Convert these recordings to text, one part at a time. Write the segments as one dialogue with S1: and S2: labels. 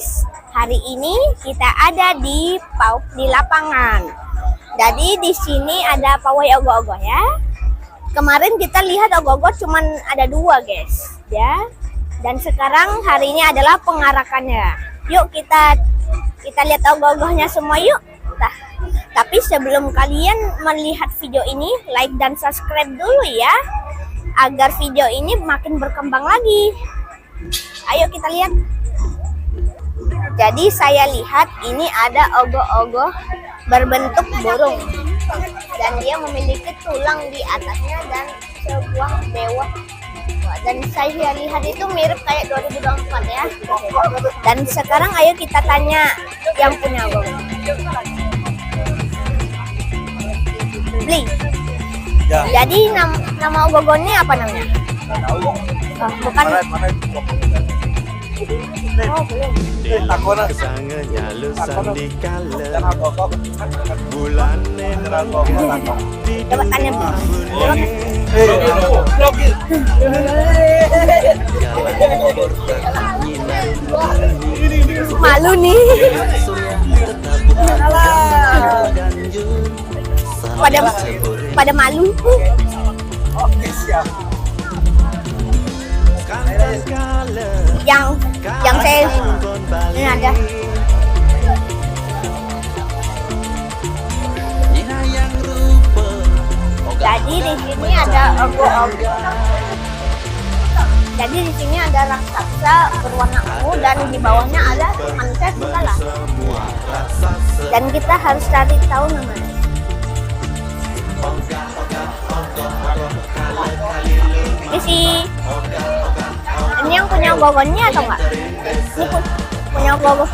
S1: guys, hari ini kita ada di lapangan. Jadi di sini ada pawai ogoh-ogoh ya. Kemarin kita lihat ogoh-ogoh cuman ada 2 guys ya. Dan sekarang hari ini adalah pengarakannya. Yuk kita lihat ogoh-ogohnya semua yuk. Nah, tapi sebelum kalian melihat video ini, like dan subscribe dulu ya, agar video ini makin berkembang lagi. Ayo kita lihat. Jadi saya lihat ini ada ogoh-ogoh berbentuk burung dan dia memiliki tulang di atasnya dan sebuah bewok. Dan saya lihat itu mirip kayak 2024 ya. Dan sekarang ayo kita tanya yang punya ogoh-ogoh. Beli.
S2: Ya.
S1: Jadi nama ogoh-ogoh ini apa namanya? Oh, bukan. Oh, belum. Coba tanya. Malu nih. Pada malu.
S2: Oke, siap.
S1: Yang saya ini ada. Jadi di sini ada ogoh-ogoh. Jadi di sini ada raksasa berwarna ungu dan di bawahnya ada manusia segala. Dan kita harus cari tahu namanya. Ini yang punya ogoh-ogohnya atau enggak? Ini punya ogoh-ogoh.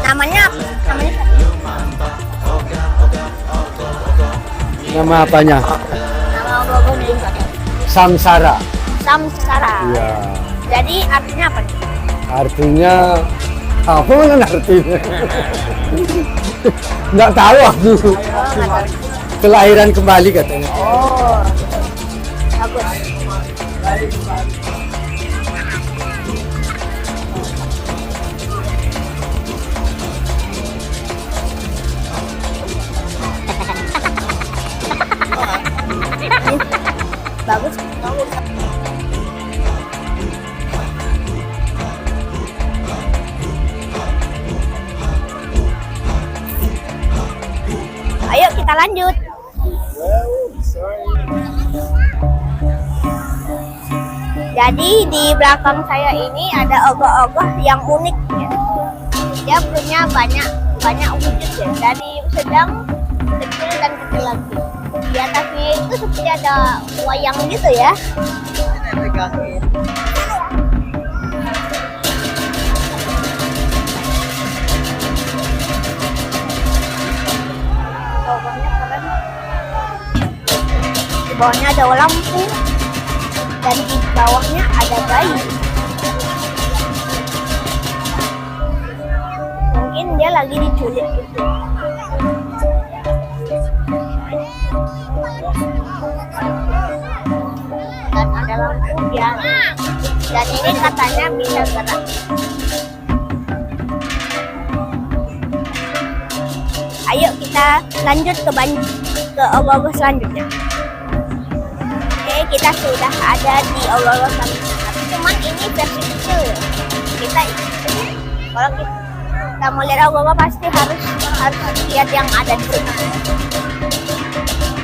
S1: Namanya
S3: Nama apanya?
S1: Nama ogoh-ogohnya
S3: Samsara.
S1: Samsara.
S3: Iya.
S1: Jadi artinya apa nih?
S3: Artinya apa kan artinya? Nggak tahu aku.
S1: Oh, nggak tahu.
S3: Kelahiran kembali katanya.
S1: Oh, bagus. Bagus. Ayo kita lanjut. Jadi di belakang saya ini ada ogoh-ogoh yang unik ya. Dia punya banyak wujud ya. Dari sedang, kecil dan kecil lagi. Di atasnya itu seperti ada wayang gitu ya. Ogohnya keren. Di bawahnya ada lampu dan di bawahnya ada bayi. Mungkin dia lagi diculik gitu. Dan ada lampu ya. Dan ini katanya bisa gerak. Ayo kita lanjut ke ogoh-ogoh selanjutnya. Oke, kita sudah ada di ogoh-ogoh selanjutnya. Cuman ini versi kecil. Kalau kita mau lihat ogoh-ogoh pasti harus lihat yang ada di sini.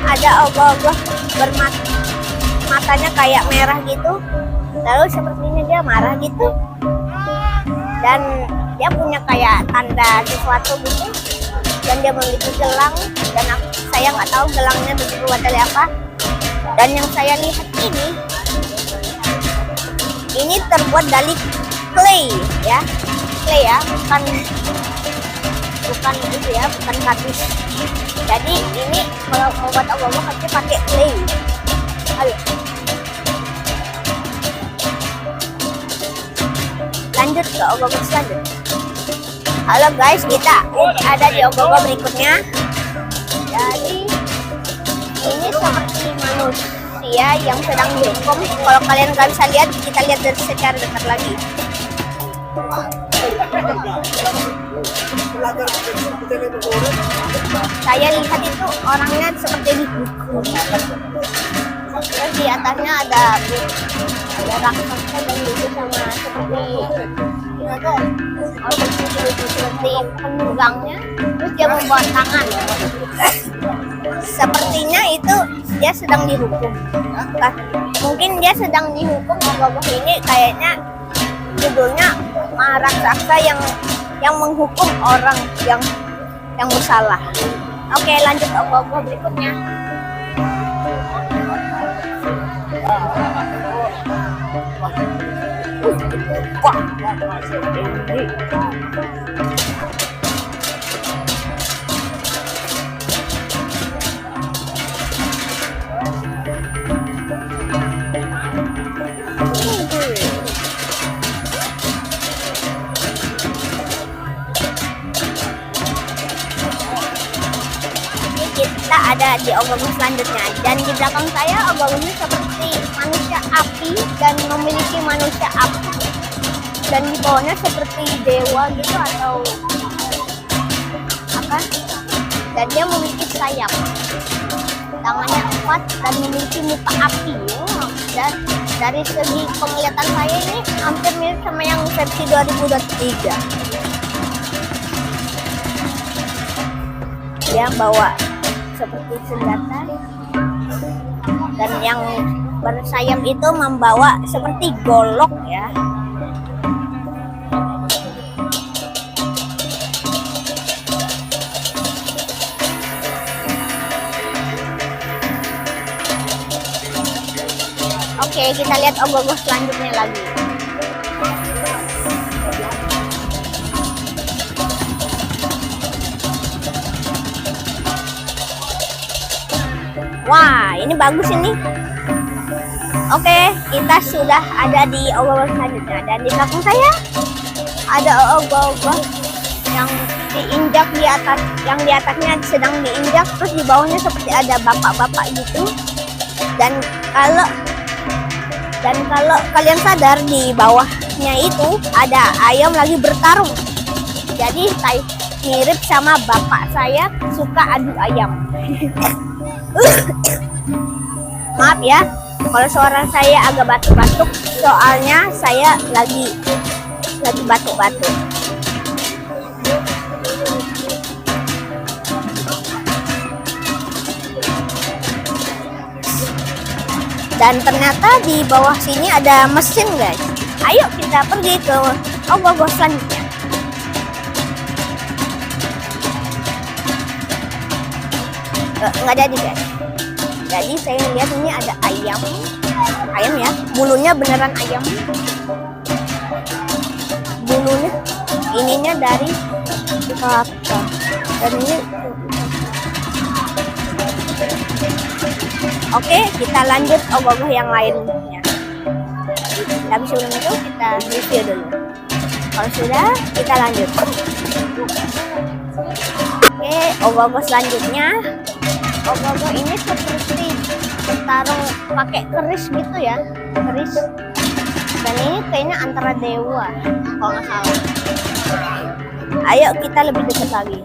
S1: Ada ogoh-ogoh matanya kayak merah gitu. Lalu sepertinya dia marah gitu. Dan dia punya kayak tanda sesuatu gitu. Dan dia memiliki gelang. Dan saya nggak tahu gelangnya berbuat dari apa. Dan yang saya lihat ini terbuat dari clay ya. Clay ya, bukan itu ya, bukan kardus. Jadi ini kalau mau buat ogoh-ogoh pasti pakai clay. Ayo. Lanjut ke ogoh-ogoh selanjutnya. Halo guys, kita ada di ogoh-ogoh berikutnya. Jadi ini seperti manusia yang sedang dihukum. Kalau kalian nggak bisa lihat, kita lihat dari secara dekat lagi. Saya lihat itu orangnya seperti dihukum. Terus di atasnya ada raksasa dan itu sama seperti penunggangnya. Terus dia membawa tangan. Sepertinya itu dia sedang dihukum. Mungkin dia sedang dihukum. Ogah-ogah ini kayaknya judulnya raksasa yang menghukum orang yang bersalah. Oke, lanjut ogah-ogah berikutnya. Wah. Kita ada di ogah-ogah selanjutnya, dan di belakang saya ogah-ogahnya seperti manusia api dan memiliki manusia api, dan di bawahnya seperti dewa gitu atau apa, dan dia memiliki sayap, tangannya 4 dan memiliki muka api. Dan dari segi penglihatan saya ini hampir mirip sama yang versi 2023. Dia bawa seperti senjata, dan yang bersayap itu membawa seperti golok ya. Oke, kita lihat ogah-ogah selanjutnya lagi. Wah, ini bagus ini. Oke, kita sudah ada di ogah-ogah selanjutnya, dan di belakang saya ada ogah-ogah yang diinjak di atas, yang di atasnya sedang diinjak, terus di bawahnya seperti ada bapak-bapak gitu. Dan kalau kalian sadar, di bawahnya itu ada ayam lagi bertarung. Jadi mirip sama bapak saya suka adu ayam. Maaf ya kalau suara saya agak batuk-batuk, soalnya saya lagi batuk-batuk. Dan ternyata di bawah sini ada mesin, guys. Ayo kita pergi ke ogah-ogah selanjutnya. Nggak jadi, guys. Jadi saya lihat ini ada ayam ya, bulunya beneran ayam. Bulunya ininya dari apa? Dan ini. Oke, kita lanjut ogah-ogah yang lainnya. Tapi sebelum itu kita review dulu. Kalau sudah, kita lanjut. Oke, ogah-ogah selanjutnya. Ogah-ogah ini seperti bertarung pakai keris gitu ya, keris. Dan ini kayaknya antara dewa, kalau nggak salah. Ayo kita lebih dekat lagi.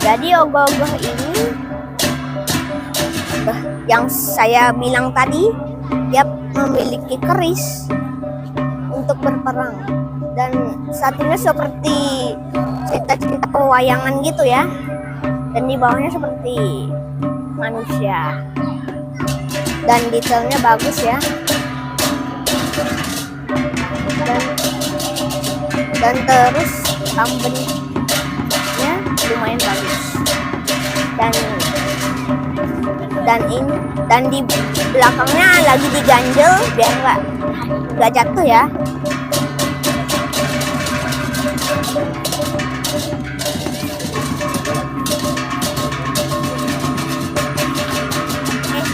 S1: Jadi ogah-ogah ini yang saya bilang tadi, dia memiliki keris untuk berperang, dan satunya seperti cerita-cerita pewayangan gitu ya, dan di bawahnya seperti manusia, dan detailnya bagus ya, dan terus thumbnailnya lumayan bagus, dan di belakangnya lagi diganjel biar nggak jatuh ya.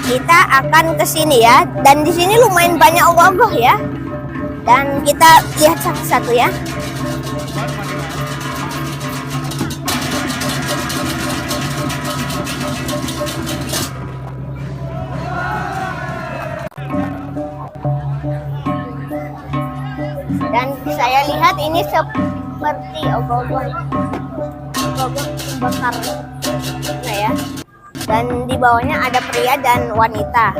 S1: Kita akan ke sini ya, dan di sini lumayan banyak ogah-ogah ya, dan kita lihat satu-satu ya. Dan saya lihat ini seperti ogoh-ogoh bakar, nah ya. Dan di bawahnya ada pria dan wanita.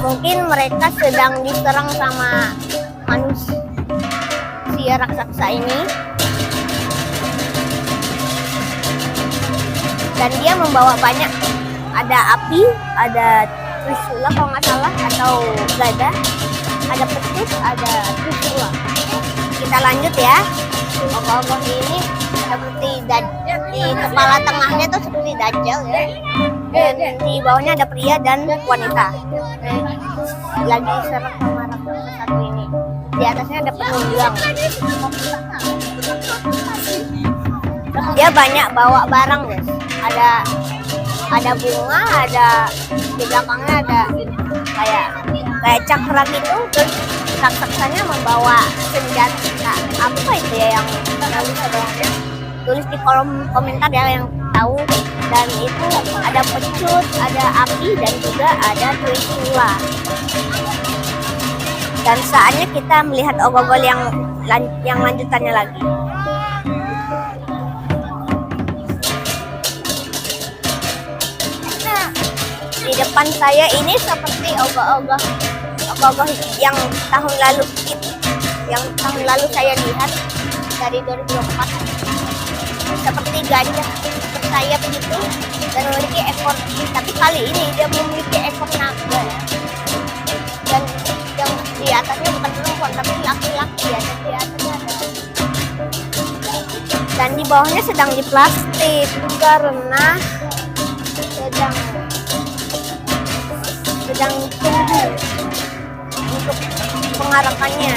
S1: Mungkin mereka sedang diserang sama manusia raksasa ini. Dan dia membawa banyak, ada api, ada trisula kalau nggak salah, atau gada, ada petis, ada trisula. Kita lanjut ya. Ogoh-ogoh ini seperti di kepala tengahnya tuh seperti dajjal ya. Dan di bawahnya ada pria dan wanita. Lagi serang sama raksasa satu ini. Di atasnya ada penunggang. Dia banyak bawa barang guys. Ada bunga, ada di belakangnya ada kayak cakra gitu. Terus raksasanya membawa senjata apa itu ya yang bisa bawahnya. Tulis di kolom komentar ya yang tahu. Dan itu ada pecut, ada api, dan juga ada trisula. Dan saatnya kita melihat ogoh-ogoh yang lanjutannya lagi. Nah, di depan saya ini seperti ogoh-ogoh yang tahun lalu saya lihat dari 2024. Seperti gajah bersayap gitu dan memiliki ekor, tapi kali ini dia memiliki ekor naga ya. Dan yang di atasnya bukan perempuan tapi laki-laki ya. Di atasnya ada, dan di bawahnya sedang diplastik karena sedang tunggu untuk pengarakannya,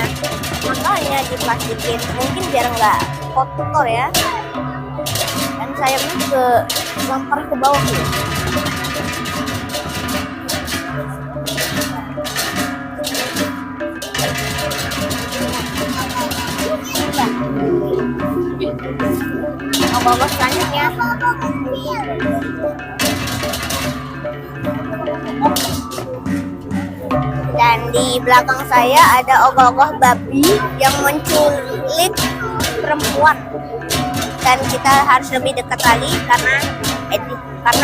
S1: makanya diplastikin mungkin biar nggak kotor ya. Dan sayapnya lempar ke bawah ya. Ogoh-ogoh selanjutnya. Dan di belakang saya ada ogoh-ogoh babi yang menculik perempuan. Dan kita harus lebih dekat lagi karena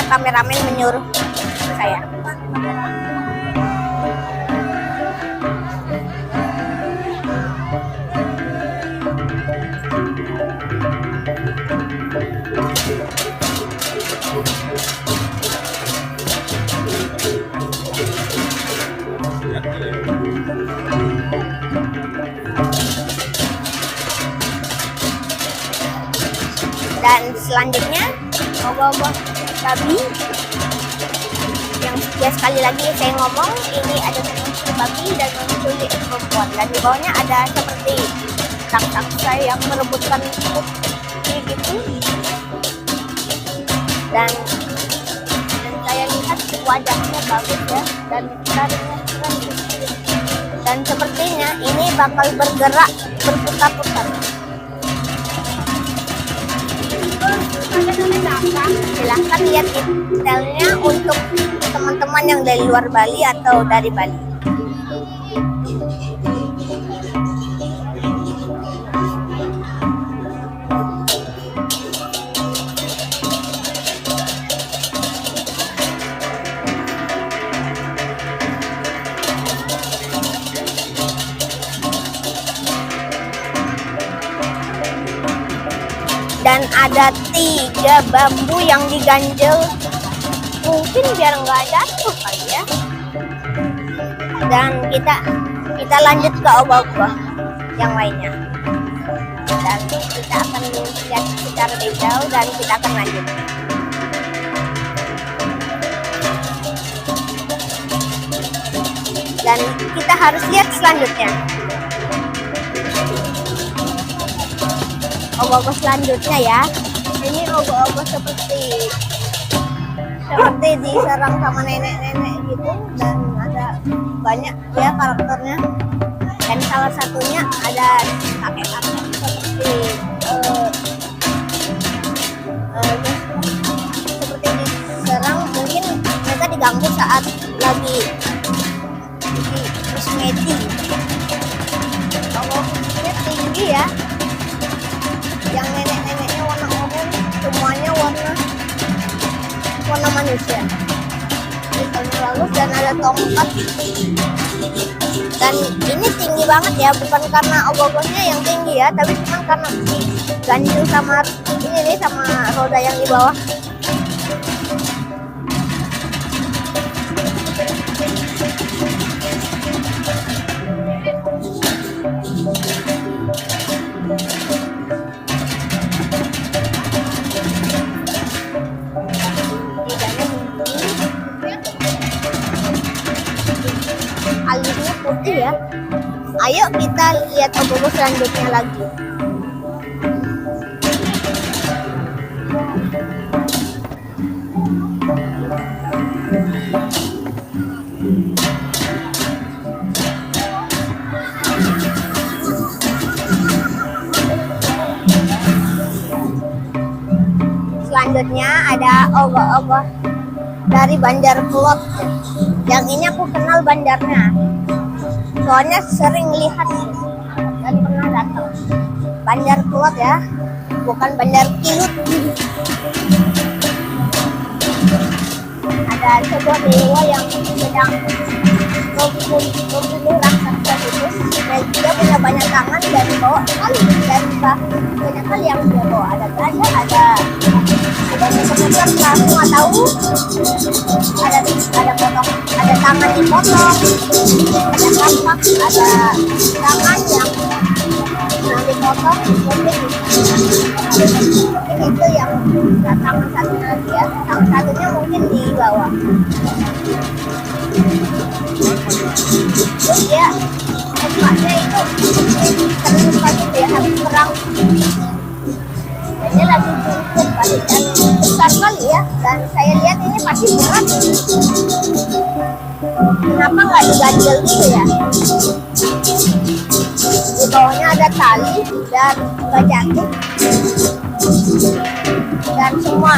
S1: kameramen menyuruh saya. Dan selanjutnya ogoh-ogoh babi yang ya sekali lagi saya ngomong ini ada menculik babi dan menculik perempuan. Dan di bawahnya ada seperti raksasa yang merebutkan putri gitu. Dan saya lihat wajahnya bagus ya, dan taringnya keren. Dan sepertinya ini bakal bergerak berputar-putar. Silahkan lihat detailnya untuk teman-teman yang dari luar Bali atau dari Bali. Dan ada 3 bambu yang diganjel, mungkin biar nggak jatuh kali ya. Dan kita lanjut ke ogoh-ogoh yang lainnya. Dan kita akan lihat secara detail dan kita akan lanjut. Dan kita harus lihat selanjutnya. Ogoh-ogoh selanjutnya ya. Ini ogoh-ogoh seperti diserang sama nenek-nenek gitu, dan ada banyak ya karakternya. Dan salah satunya ada kakek-kakek seperti diserang, mungkin mereka diganggu saat lagi di kosmetik. Kalau lihat ya. Yang nenek-neneknya warna oranye, semuanya warna manusia. Detailnya bagus dan ada tongkat. Dan ini tinggi banget ya, bukan karena ogoh-ogohnya yang tinggi ya, tapi cuma karena ganjil sama ini nih, sama roda yang di bawah. Alirnya putih ya. Ayo kita lihat ogoh-ogoh selanjutnya lagi. Selanjutnya ada ogoh-ogoh dari Banjar Kelot. Yang ini aku kenal bandarnya, soalnya sering lihat dan pernah datang. Banjar Kelot ya, bukan Banjar Kilut. Ada sebuah dewa yang sedang membunuh raksasa itu. Dia punya banyak tangan dan bawa kali, dan banyak kali yang dia bawa. Ada gajah, ada seputar, semua tahu. Ada potong, ada tangan dipotong, ada kampak, ada tangan yang dipotong, mungkin itu yang tangan satunya lagi ya. Tangan satunya mungkin di bawah. Terus ya, tempatnya itu terluka gitu ya, habis perang. Dia lagi jungkir pasti, dan besar kali ya, dan saya lihat ini pasti berat. Kenapa nggak diganjel gitu ya? Di bawahnya ada tali dan nggak jatuh, dan semua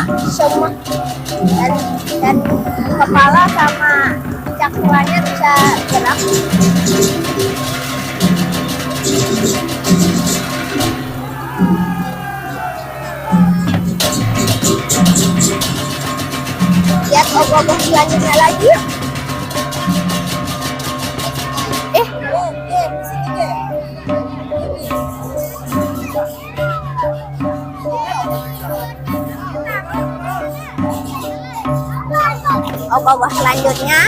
S1: dan kepala sama cakranya bisa gerak. Lihat ogoh-ogoh selanjutnya lagi yuk. Ogoh-ogoh selanjutnya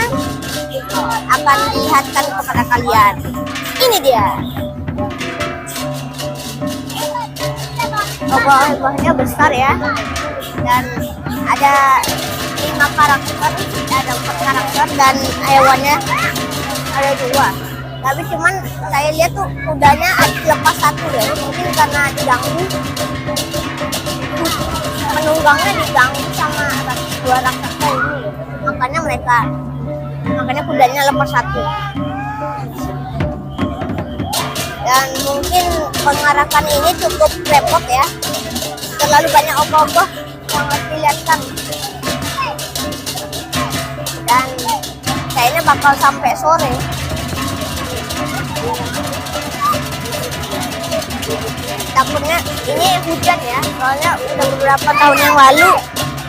S1: akan dilihatkan kepada kalian. Ini dia. Ogoh-ogohnya besar ya, dan ada 5 karakter, ada 4 karakter, dan hewannya ada 2. Tapi cuman saya lihat tuh kudanya lepas 1 ya, mungkin karena diganggu, penunggangnya diganggu sama 2 raksasa ini, makanya kudanya lepas 1. Dan mungkin pengarakan ini cukup repot ya, terlalu banyak ogoh-ogoh yang harus dilihatkan, dan kayaknya bakal sampai sore. Takutnya ini hujan ya, soalnya udah beberapa tahun yang lalu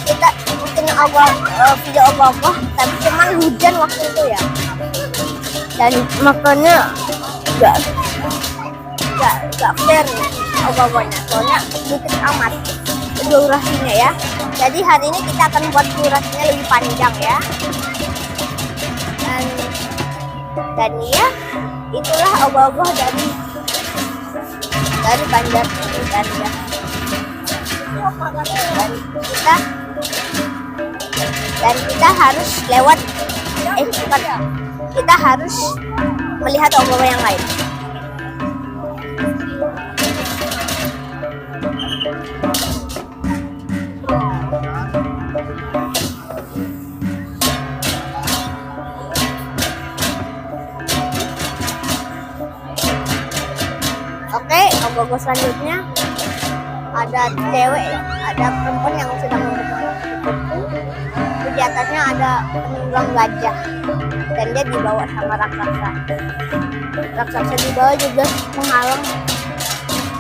S1: kita bikin video ogoh-ogoh, tapi cuman hujan waktu itu ya, dan makanya nggak fair ogoh-ogohnya, soalnya sedikit amat durasinya ya. Jadi hari ini kita akan buat durasinya lebih panjang ya. Dan ya, itulah ogoh-ogoh dari Banjar dan ya. Dan kita harus lewat kita harus melihat ogoh-ogoh yang lain. Oke, ogoh-ogoh selanjutnya ada cewek, ada perempuan yang sedang membuka kuku. Di atasnya ada penunggang gajah, dan dia dibawa sama raksasa. Raksasa di bawah juga menghalang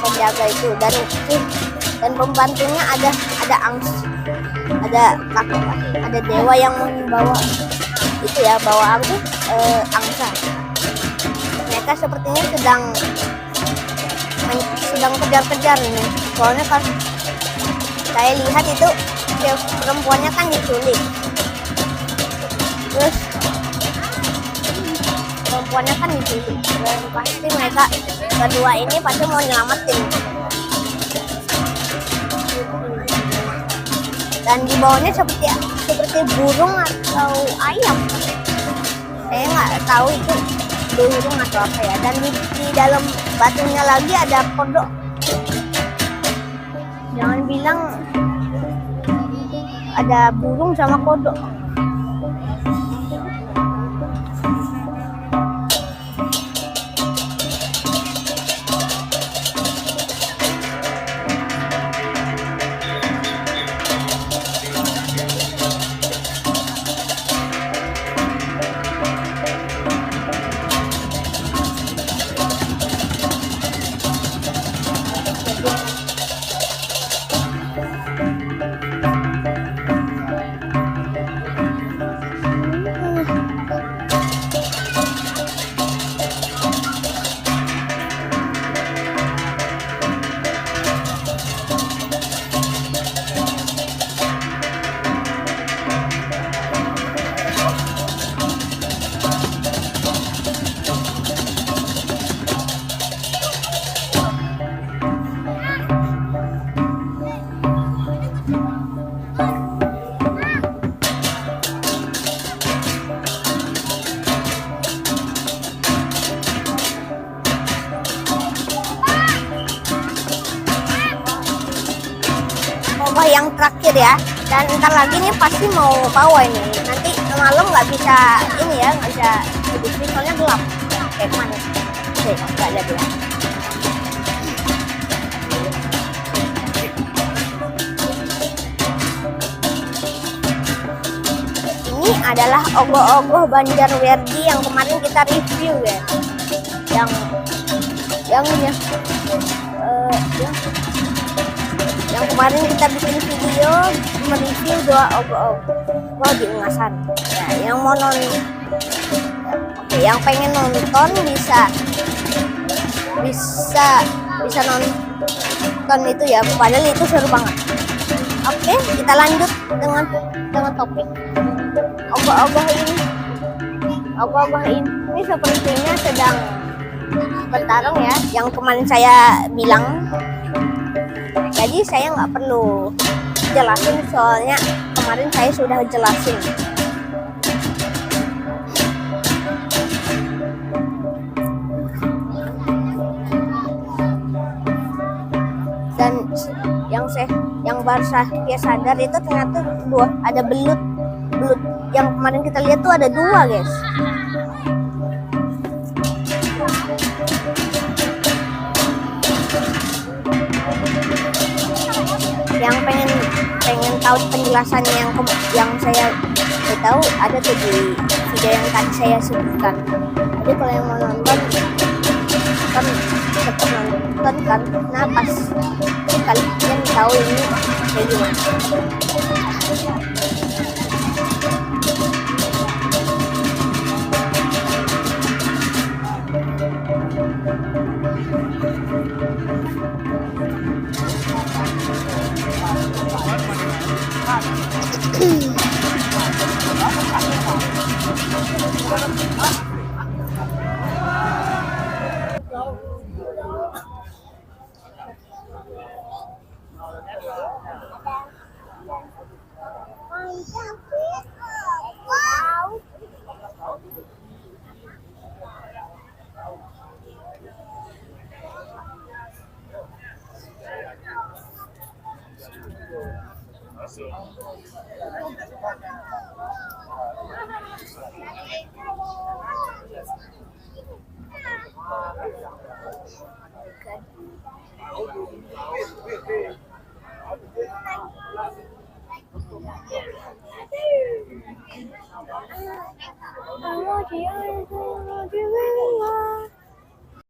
S1: penjaga itu, dan pembantunya ada ada dewa yang membawa itu ya, bawa apa angsa. Mereka sepertinya sedang kejar-kejar ini, soalnya pas saya lihat itu perempuannya kan diculik, terus dan pasti mereka berdua ini pasti mau nyelamatin, dan di bawahnya seperti burung atau ayam, saya nggak tahu itu burung atau apa ya. Dan di dalam batunya lagi ada kodok, jangan bilang ada burung sama kodok. Pawai yang terakhir ya, dan ntar lagi nih pasti mau pawai nih, nanti malam nggak bisa ini ya, nggak bisa hidup, soalnya gelap kayak kemana. Oke, nggak ada ya. Ini adalah ogoh-ogoh Banjarwerdi yang kemarin kita review ya, yang kemarin kita bikin video mereview 2 ogoh-ogoh di Ungasan. Nah, yang mau yang pengen nonton bisa nonton itu ya, padahal itu seru banget. Oke, kita lanjut dengan topik ogoh-ogoh ini sepertinya sedang bertarung ya, yang kemarin saya bilang. Jadi saya nggak perlu jelasin, soalnya kemarin saya sudah jelasin. Dan yang baru saya sadar itu ternyata ada belut yang kemarin kita lihat tuh ada 2 guys. Yang pengen tahu penjelasannya yang saya tahu ada tuh di video yang tadi saya sebutkan. Jadi kalau yang mau nonton kan tetap nonton kan. Nah, pas kalian tahu ini kayak gimana.